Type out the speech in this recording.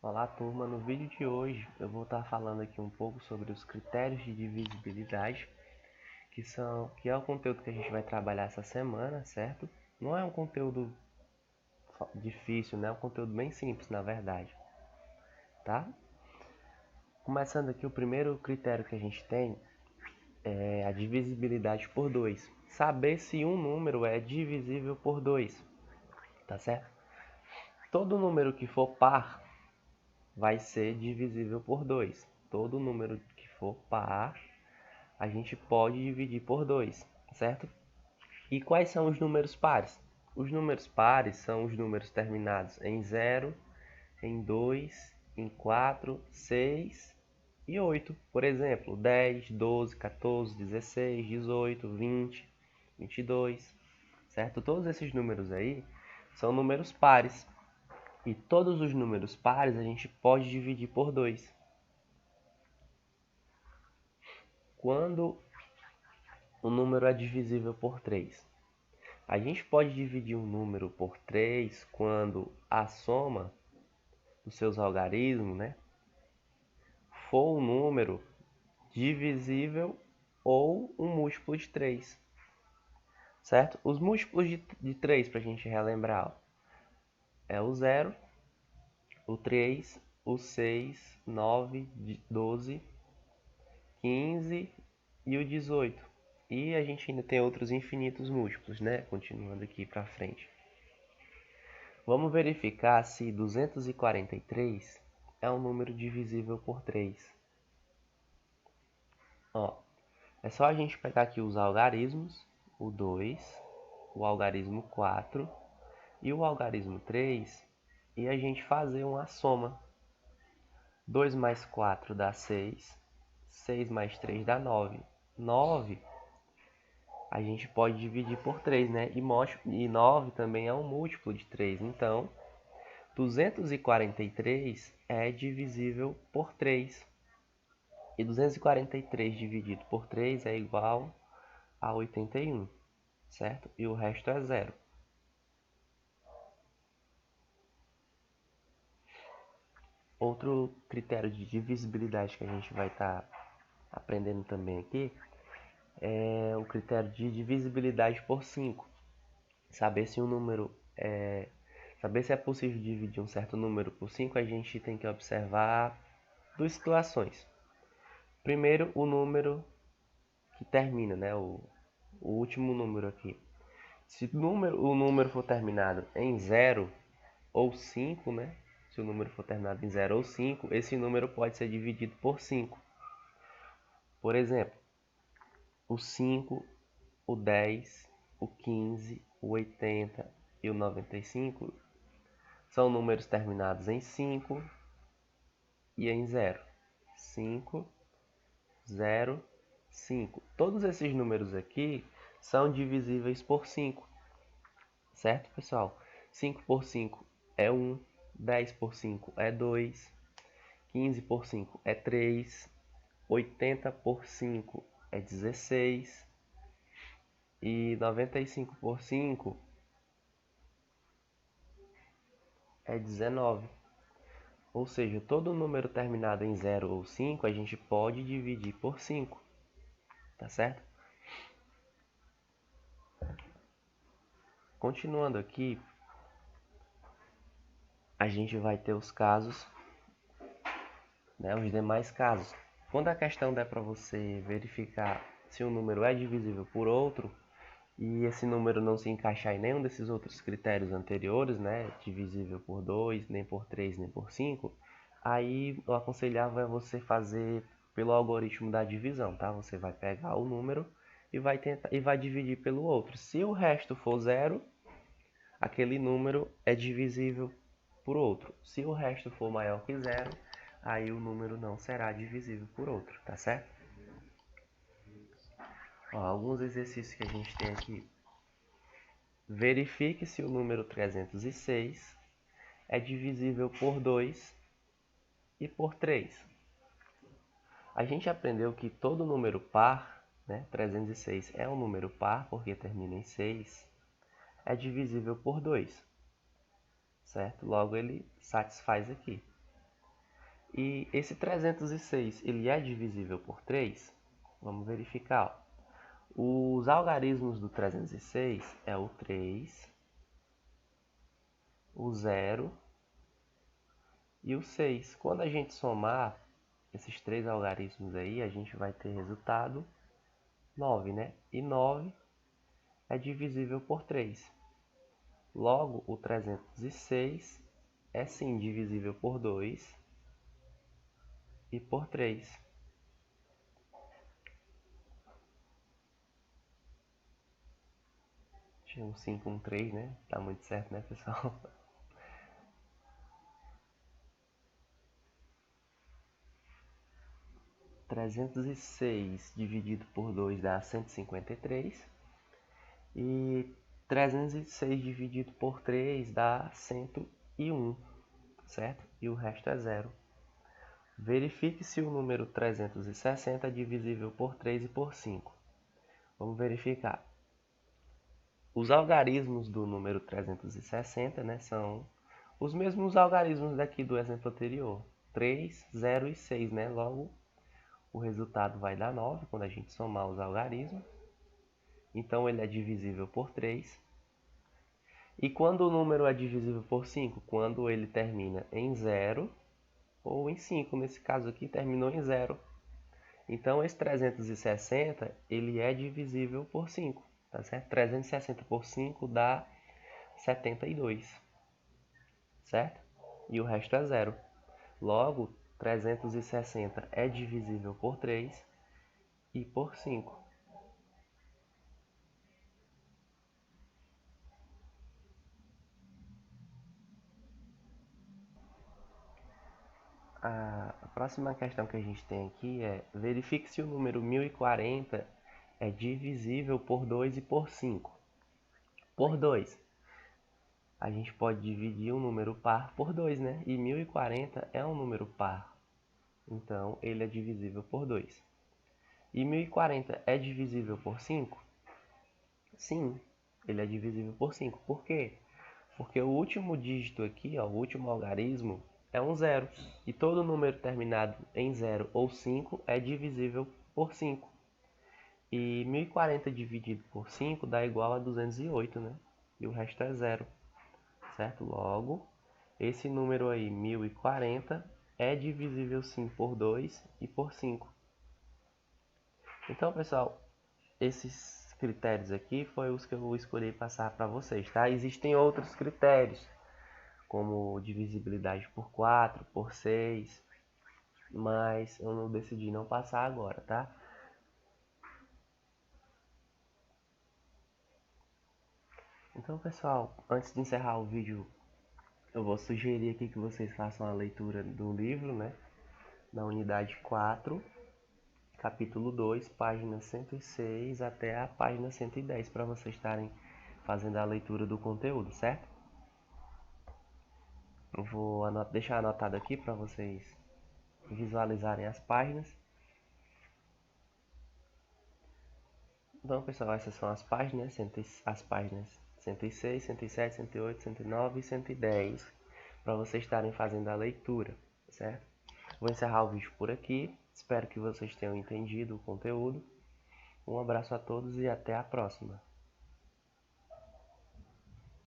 Olá, turma. No vídeo de hoje eu vou estar falando aqui um pouco sobre os critérios de divisibilidade, que é o conteúdo que a gente vai trabalhar essa semana, certo? Não é um conteúdo difícil, né? É um conteúdo bem simples, na verdade, tá? Começando aqui, o primeiro critério que a gente tem é a divisibilidade por 2. Saber se um número é divisível por 2, tá certo? Todo número que for par vai ser divisível por 2. Todo número que for par, a gente pode dividir por 2, certo? E quais são os números pares? Os números pares são os números terminados em 0, em 2, em 4, 6 e 8. Por exemplo, 10, 12, 14, 16, 18, 20, 22, certo? Todos esses números aí são números pares. E todos os números pares a gente pode dividir por 2. Quando o número é divisível por 3? A gente pode dividir um número por 3 quando a soma dos seus algarismos, né, for um número divisível ou um múltiplo de 3, certo? Os múltiplos de 3, para a gente relembrar, ó, é o 0, o 3, o 6, 9, 12, 15 e o 18. E a gente ainda tem outros infinitos múltiplos, né? Continuando aqui para frente. Vamos verificar se 243 é um número divisível por 3. Ó, é só a gente pegar aqui os algarismos, o 2, o algarismo 4 e o algarismo 3, e a gente fazer uma soma. 2 mais 4 dá 6, 6 mais 3 dá 9. 9 a gente pode dividir por 3, né? E 9 também é um múltiplo de 3, então 243 é divisível por 3. E 243 dividido por 3 é igual a 81, certo? E o resto é zero. Outro critério de divisibilidade que a gente vai estar aprendendo também aqui é o critério de divisibilidade por 5. Saber se é possível dividir um certo número por 5, a gente tem que observar duas situações. Primeiro, o número que termina, né? O último número aqui. Se o número for terminado em 0 ou 5, né? Se o número for terminado em 0 ou 5, esse número pode ser dividido por 5. Por exemplo, o 5, o 10, o 15, o 80 e o 95 são números terminados em 5 e em 0. 5, 0, 5. Todos esses números aqui são divisíveis por 5. Certo, pessoal? 5 por 5 é 1, 10 por 5 é 2, 15 por 5 é 3, 80 por 5 é 16 e 95 por 5 é 19. Ou seja, todo número terminado em 0 ou 5 a gente pode dividir por 5, tá certo? Continuando aqui, a gente vai ter os casos, né, os demais casos. Quando a questão der para você verificar se um número é divisível por outro e esse número não se encaixar em nenhum desses outros critérios anteriores, né, divisível por 2, nem por 3, nem por 5, aí o aconselhável é você fazer pelo algoritmo da divisão, tá? Você vai pegar o número e vai dividir pelo outro. Se o resto for zero, aquele número é divisível por outro. Se o resto for maior que zero, aí o número não será divisível por outro, tá certo? Ó, alguns exercícios que a gente tem aqui. Verifique se o número 306 é divisível por 2 e por 3. A gente aprendeu que todo número par, né, 306 é um número par porque termina em 6, é divisível por 2, certo? Logo ele satisfaz aqui. E esse 306, ele é divisível por 3? Vamos verificar. Ó. Os algarismos do 306 é o 3, o 0 e o 6. Quando a gente somar esses três algarismos aí, a gente vai ter resultado 9, né? E 9 é divisível por 3. Logo, o 306 é sim divisível por 2 e por 3. Tinha um 5, um 3, né? Tá muito certo, né, pessoal? 306 dividido por 2 dá 153. E 306 dividido por 3 dá 101, certo? E o resto é zero. Verifique se o número 360 é divisível por 3 e por 5. Vamos verificar. Os algarismos do número 360, né, são os mesmos algarismos daqui do exemplo anterior. 3, 0 e 6, né? Logo, o resultado vai dar 9 quando a gente somar os algarismos. Então, ele é divisível por 3. E quando o número é divisível por 5? Quando ele termina em 0 ou em 5. Nesse caso aqui, terminou em 0. Então, esse 360 ele é divisível por 5. Tá certo? 360 por 5 dá 72. Certo? E o resto é 0. Logo, 360 é divisível por 3 e por 5. A próxima questão que a gente tem aqui é: verifique se o número 1040 é divisível por 2 e por 5. Por 2, a gente pode dividir um número par por 2, né? E 1040 é um número par, então ele é divisível por 2. E 1040 é divisível por 5? Sim, ele é divisível por 5. Por quê? Porque o último dígito aqui, ó, o último algarismo, é um zero. E todo número terminado em 0 ou 5 é divisível por 5. E 1040 dividido por 5 dá igual a 208, né? E o resto é zero, certo? Logo, esse número aí, 1040, é divisível sim por 2 e por 5. Então, pessoal, esses critérios aqui foram os que eu escolhi passar para vocês, tá? Existem outros critérios, como divisibilidade por 4, por 6, mas eu não decidi não passar agora, tá? Então, pessoal, antes de encerrar o vídeo, eu vou sugerir aqui que vocês façam a leitura do livro, né? Da unidade 4, capítulo 2, página 106 até a página 110, para vocês estarem fazendo a leitura do conteúdo, certo? Eu vou deixar anotado aqui para vocês visualizarem as páginas. Então, pessoal, essas são as páginas, as páginas 106, 107, 108, 109 e 110, para vocês estarem fazendo a leitura, certo? Vou encerrar o vídeo por aqui, espero que vocês tenham entendido o conteúdo. Um abraço a todos e até a próxima.